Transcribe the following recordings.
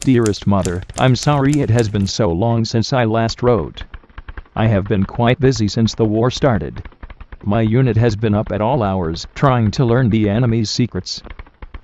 Dearest Mother, I'm sorry it has been so long since I last wrote. I have been quite busy since the war started. My unit has been up at all hours trying to learn the enemy's secrets.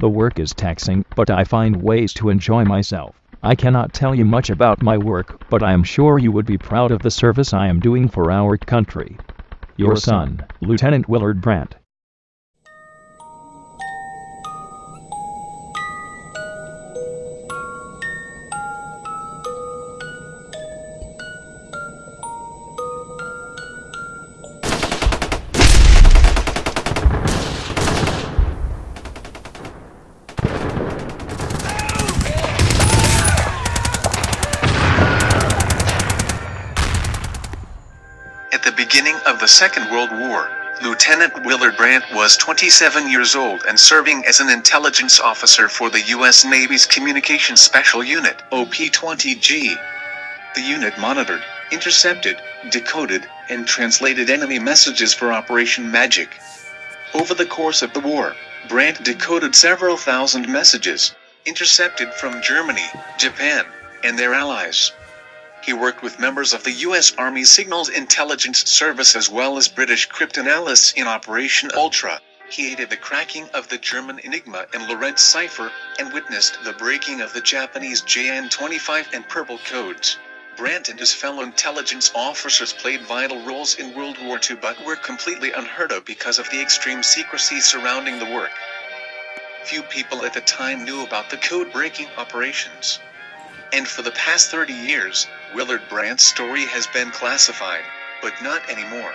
The work is taxing, but I find ways to enjoy myself. I cannot tell you much about my work, but I am sure you would be proud of the service I am doing for our country. Your son, Lieutenant Willard Brandt. At the beginning of the Second World War, Lieutenant Willard Brandt was 27 years old and serving as an intelligence officer for the U.S. Navy's Communications Special Unit, OP-20G. The unit monitored, intercepted, decoded, and translated enemy messages for Operation Magic. Over the course of the war, Brandt decoded several thousand messages, intercepted from Germany, Japan, and their allies. He worked with members of the U.S. Army Signals Intelligence Service as well as British cryptanalysts in Operation Ultra. He aided the cracking of the German Enigma and Lorentz cipher, and witnessed the breaking of the Japanese JN-25 and Purple codes. Brandt and his fellow intelligence officers played vital roles in World War II but were completely unheard of because of the extreme secrecy surrounding the work. Few people at the time knew about the code-breaking operations. And for the past 30 years, Willard Brandt's story has been classified, but not anymore.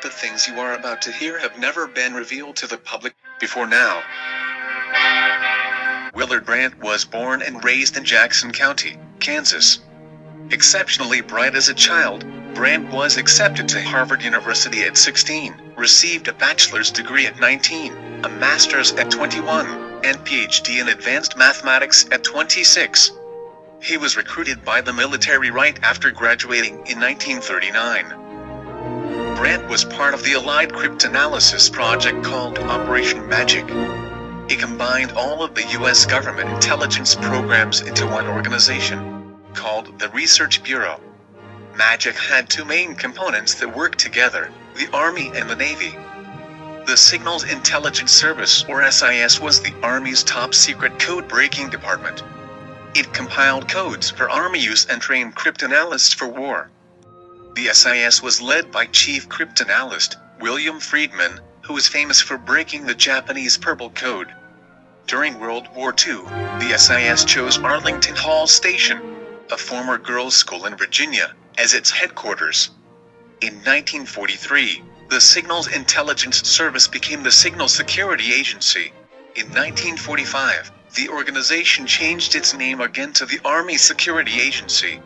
The things you are about to hear have never been revealed to the public before now. Willard Brandt was born and raised in Jackson County, Kansas. Exceptionally bright as a child, Brandt was accepted to Harvard University at 16, received a bachelor's degree at 19, a master's at 21, and PhD in advanced mathematics at 26. He was recruited by the military right after graduating in 1939. Brandt was part of the Allied cryptanalysis project called Operation Magic. It combined all of the U.S. government intelligence programs into one organization, called the Research Bureau. Magic had two main components that worked together, the Army and the Navy. The Signals Intelligence Service, or SIS, was the Army's top-secret code-breaking department. It compiled codes for Army use and trained cryptanalysts for war. The SIS was led by Chief Cryptanalyst William Friedman, who was famous for breaking the Japanese Purple Code. During World War II, the SIS chose Arlington Hall Station, a former girls' school in Virginia, as its headquarters. In 1943, the Signals Intelligence Service became the Signal Security Agency. In 1945, the organization changed its name again to the Army Security Agency.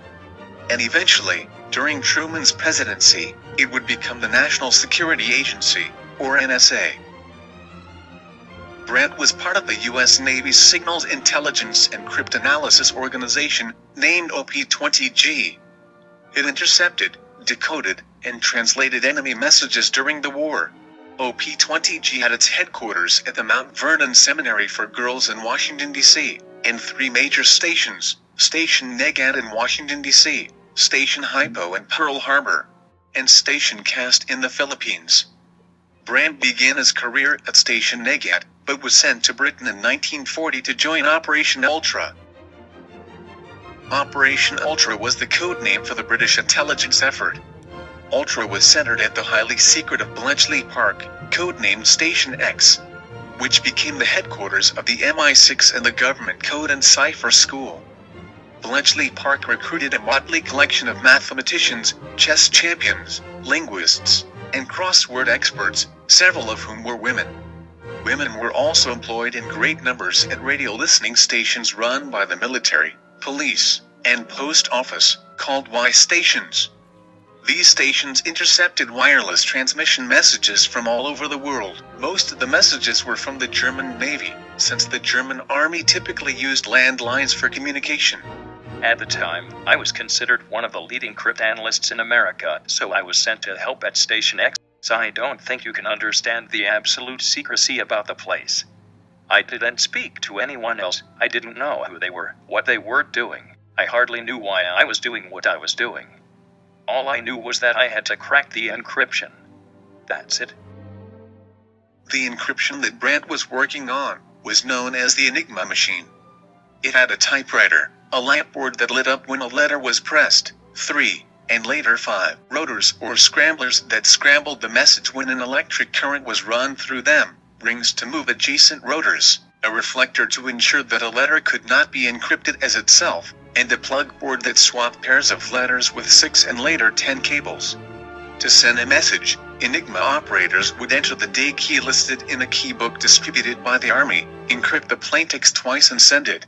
And eventually, during Truman's presidency, it would become the National Security Agency, or NSA. Brandt was part of the U.S. Navy's Signals Intelligence and Cryptanalysis Organization, named OP-20G. It intercepted, decoded, and translated enemy messages during the war. OP-20G had its headquarters at the Mount Vernon Seminary for Girls in Washington, D.C., and three major stations, Station Negat in Washington, D.C., Station Hypo in Pearl Harbor, and Station Cast in the Philippines. Brandt began his career at Station Negat, but was sent to Britain in 1940 to join Operation Ultra. Operation Ultra was the code name for the British intelligence effort. Ultra was centered at the highly secretive Bletchley Park, codenamed Station X, which became the headquarters of the MI6 and the Government Code and Cipher School. Bletchley Park recruited a motley collection of mathematicians, chess champions, linguists, and crossword experts, several of whom were women. Women were also employed in great numbers at radio listening stations run by the military, police, and post office, called Y stations. These stations intercepted wireless transmission messages from all over the world. Most of the messages were from the German Navy, since the German Army typically used landlines for communication. At the time, I was considered one of the leading cryptanalysts in America, so I was sent to help at Station X. So I don't think you can understand the absolute secrecy about the place. I didn't speak to anyone else. I didn't know who they were, what they were doing. I hardly knew why I was doing what I was doing. All I knew was that I had to crack the encryption. That's it. The encryption that Brandt was working on was known as the Enigma machine. It had a typewriter, a lamp board that lit up when a letter was pressed, 3, and later 5 rotors or scramblers that scrambled the message when an electric current was run through them, rings to move adjacent rotors, a reflector to ensure that a letter could not be encrypted as itself, and a plug board that swapped pairs of letters with 6 and later 10 cables. To send a message, Enigma operators would enter the day key listed in a keybook distributed by the Army, encrypt the plaintext twice and send it.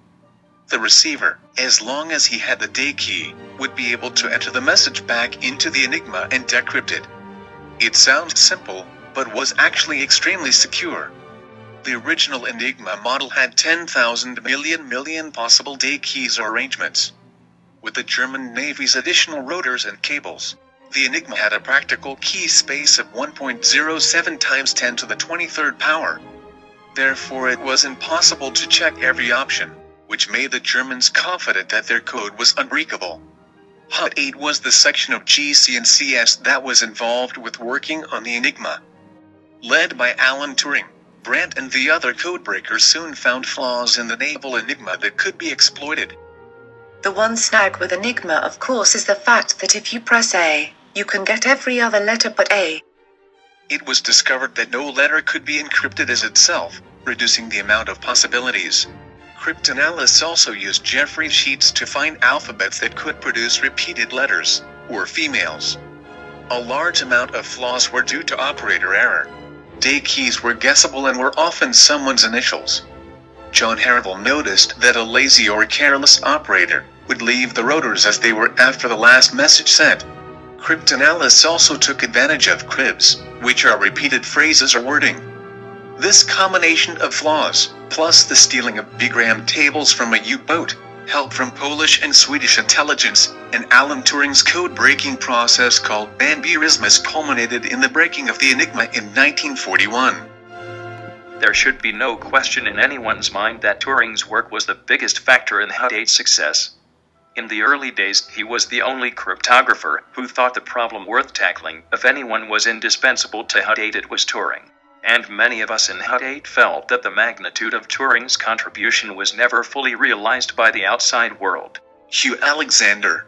The receiver, as long as he had the day key, would be able to enter the message back into the Enigma and decrypt it. It sounds simple, but was actually extremely secure. The original Enigma model had 10,000 million possible day keys or arrangements. With the German Navy's additional rotors and cables, the Enigma had a practical key space of 1.07 times 10 to the 23rd power. Therefore it was impossible to check every option, which made the Germans confident that their code was unbreakable. HUD 8 was the section of GC and CS that was involved with working on the Enigma. Led by Alan Turing, Brandt and the other codebreakers soon found flaws in the naval Enigma that could be exploited. The one snag with Enigma, of course, is the fact that if you press A, you can get every other letter but A. It was discovered that no letter could be encrypted as itself, reducing the amount of possibilities. Cryptanalysts also used Jeffrey sheets to find alphabets that could produce repeated letters, or females. A large amount of flaws were due to operator error. Day keys were guessable and were often someone's initials. John Harville noticed that a lazy or careless operator would leave the rotors as they were after the last message sent. Cryptanalysts also took advantage of cribs, which are repeated phrases or wording. This combination of flaws, plus the stealing of bigram tables from a U-boat, help from Polish and Swedish intelligence, and Alan Turing's code-breaking process called Banbierismus culminated in the breaking of the Enigma in 1941. There should be no question in anyone's mind that Turing's work was the biggest factor in HUD 8's success. In the early days, he was the only cryptographer who thought the problem worth tackling. If anyone was indispensable to HUD 8, it was Turing. And many of us in HUD 8 felt that the magnitude of Turing's contribution was never fully realized by the outside world. Hugh Alexander.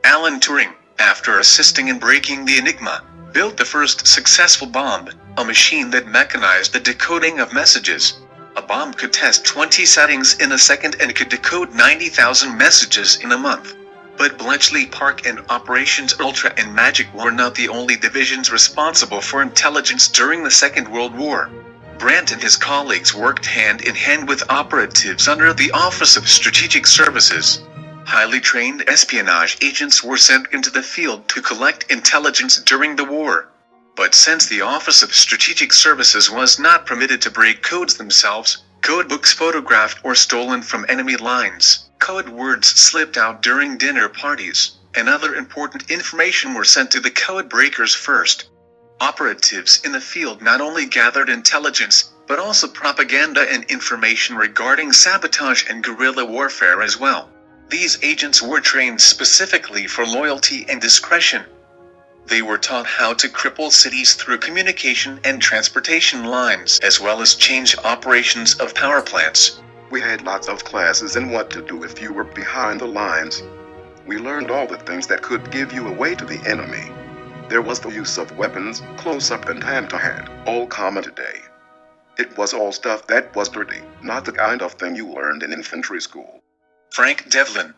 Alan Turing, after assisting in breaking the Enigma, built the first successful bomb, a machine that mechanized the decoding of messages. A bomb could test 20 settings in a second and could decode 90,000 messages in a month. But Bletchley Park and Operations Ultra and Magic were not the only divisions responsible for intelligence during the Second World War. Brandt and his colleagues worked hand in hand with operatives under the Office of Strategic Services. Highly trained espionage agents were sent into the field to collect intelligence during the war. But since the Office of Strategic Services was not permitted to break codes themselves, codebooks photographed or stolen from enemy lines, code words slipped out during dinner parties, and other important information were sent to the code breakers first. Operatives in the field not only gathered intelligence, but also propaganda and information regarding sabotage and guerrilla warfare as well. These agents were trained specifically for loyalty and discretion. They were taught how to cripple cities through communication and transportation lines, as well as change operations of power plants. We had lots of classes in what to do if you were behind the lines. We learned all the things that could give you away to the enemy. There was the use of weapons, close-up and hand-to-hand, all common today. It was all stuff that was dirty, not the kind of thing you learned in infantry school. Frank Devlin.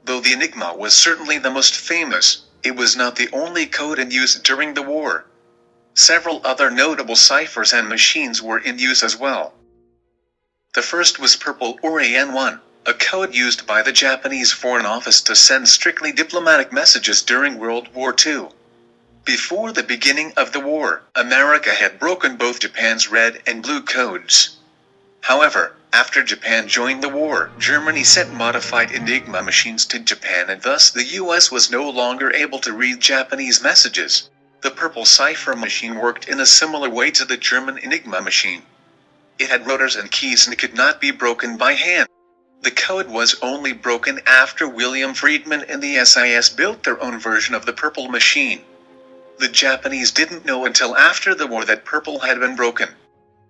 Though the Enigma was certainly the most famous, it was not the only code in use during the war. Several other notable ciphers and machines were in use as well. The first was Purple or AN1, a code used by the Japanese Foreign Office to send strictly diplomatic messages during World War II. Before the beginning of the war, America had broken both Japan's red and blue codes. However, after Japan joined the war, Germany sent modified Enigma machines to Japan, and thus the US was no longer able to read Japanese messages. The Purple cipher machine worked in a similar way to the German Enigma machine. It had rotors and keys and could not be broken by hand. The code was only broken after William Friedman and the SIS built their own version of the Purple Machine. The Japanese didn't know until after the war that Purple had been broken.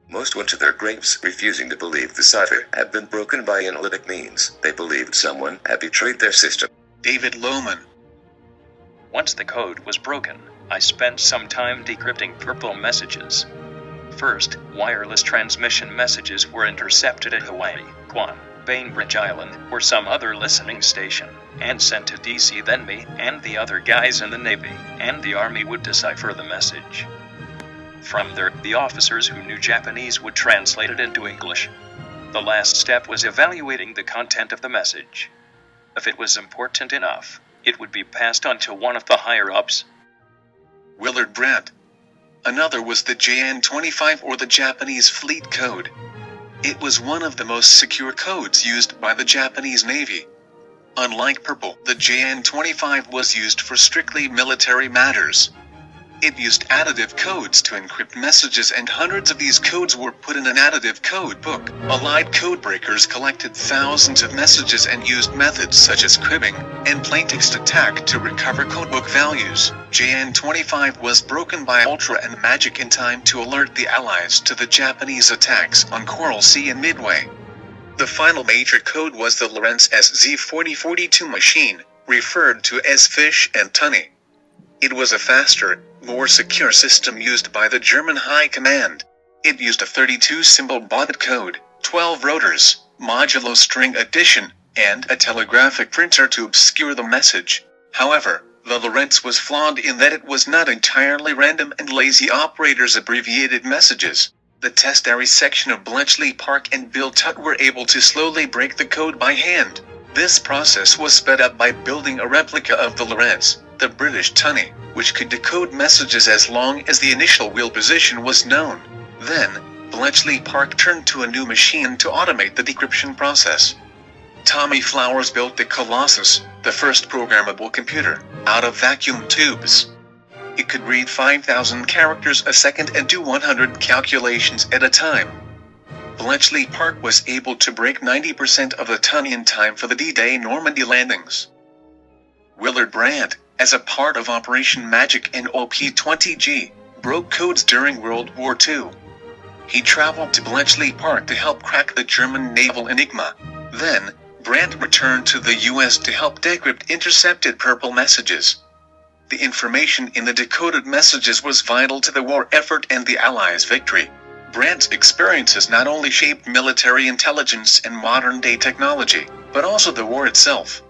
Most went to their graves, refusing to believe the cipher had been broken by analytic means. They believed someone had betrayed their system. David Lohman. Once the code was broken, I spent some time decrypting Purple messages. First, wireless transmission messages were intercepted at Hawaii, Guam, Bainbridge Island, or some other listening station, and sent to DC. Then me and the other guys in the Navy and the Army would decipher the message. From there, the officers who knew Japanese would translate it into English. The last step was evaluating the content of the message. If it was important enough, it would be passed on to one of the higher-ups. Willard Brandt. Another was the JN-25, or the Japanese Fleet Code. It was one of the most secure codes used by the Japanese Navy. Unlike Purple, the JN-25 was used for strictly military matters. It used additive codes to encrypt messages, and hundreds of these codes were put in an additive code book. Allied codebreakers collected thousands of messages and used methods such as cribbing and plaintext attack to recover codebook values. JN-25 was broken by Ultra and Magic in time to alert the Allies to the Japanese attacks on Coral Sea and Midway. The final major code was the Lorentz SZ-4042 machine, referred to as Fish and Tunny. It was a faster, more secure system used by the German High Command. It used a 32-symbol baud code, 12 rotors, modulo string addition, and a telegraphic printer to obscure the message. However, the Lorentz was flawed in that it was not entirely random, and lazy operators abbreviated messages. The test area section of Bletchley Park and Bill Tutt were able to slowly break the code by hand. This process was sped up by building a replica of the Lorentz, the British Tunny, which could decode messages as long as the initial wheel position was known. Then, Bletchley Park turned to a new machine to automate the decryption process. Tommy Flowers built the Colossus, the first programmable computer, out of vacuum tubes. It could read 5,000 characters a second and do 100 calculations at a time. Bletchley Park was able to break 90% of the Tunny in time for the D-Day Normandy landings. Willard Brandt, as a part of Operation Magic and OP-20G, broke codes during World War II. He traveled to Bletchley Park to help crack the German naval enigma. Then, Brandt returned to the US to help decrypt intercepted Purple messages. The information in the decoded messages was vital to the war effort and the Allies' victory. Brandt's experiences not only shaped military intelligence and modern-day technology, but also the war itself.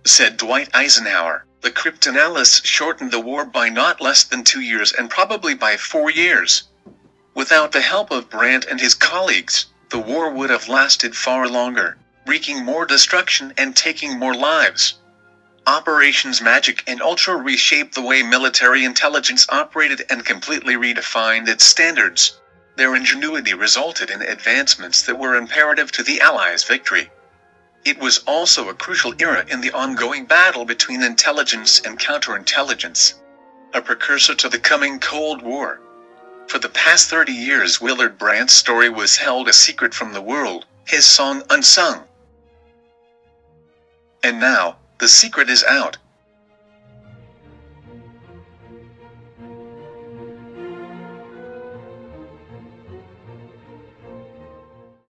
Said Dwight Eisenhower, the cryptanalysts shortened the war by not less than 2 years and probably by 4 years. Without the help of Brandt and his colleagues, the war would have lasted far longer, wreaking more destruction and taking more lives. Operations Magic and Ultra reshaped the way military intelligence operated and completely redefined its standards. Their ingenuity resulted in advancements that were imperative to the Allies' victory. It was also a crucial era in the ongoing battle between intelligence and counterintelligence, a precursor to the coming Cold War. For the past 30 years, Willard Brandt's story was held a secret from the world, his song unsung. And now, the secret is out.